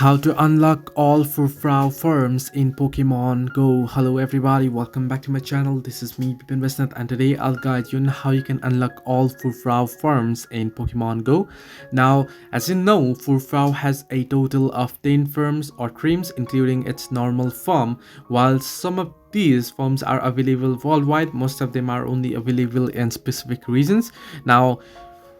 How to unlock all Furfrou farms in Pokemon Go. Hello everybody, welcome back to my channel. This is me, Pipin Westnut, and today I'll guide you on how you can unlock all Furfrou farms in Pokemon Go. Now, as you know, Furfrou has a total of 10 farms or creams, including its normal form. While some of these forms are available worldwide, most of them are only available in specific regions. Now,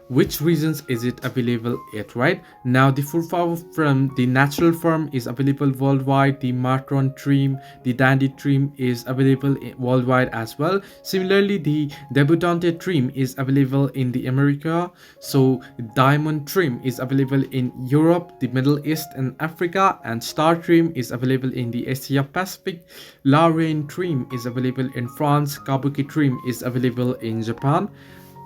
which regions is it available at, right? Now the Furfrou from the natural form is available worldwide. The Martron trim, the Dandy trim is available worldwide as well. Similarly, the Debutante trim is available in the America. So Diamond trim is available in Europe, the Middle East and Africa, and Star trim is available in the Asia Pacific. La Reine trim is available in France. Kabuki trim is available in Japan,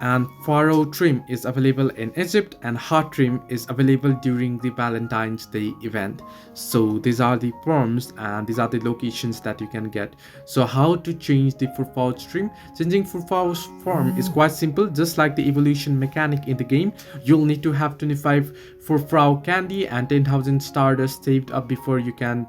and Furfrou trim is available in Egypt, and Heart trim is available during the Valentine's Day event. So these are the forms and these are the locations that you can get. So how to change the Furfrou trim? Changing Furfrou's form is quite simple. Just like the evolution mechanic in the game, you'll need to have 25 Furfrou candy and 10,000 stardust saved up before you can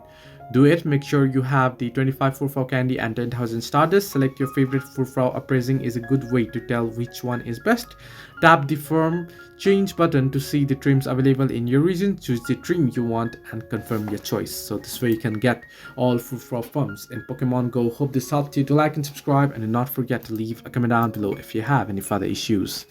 do it. Make sure you have the 25 Furfrou candy and 10,000 stardust. Select your favorite Furfrou. Appraising is a good way to tell which one is best. Tap the form change button to see the trims available in your region. Choose the trim you want and confirm your choice. So this way you can get all Furfrou forms in Pokemon Go. Hope this helped you. Do like and subscribe, and do not forget to leave a comment down below if you have any further issues.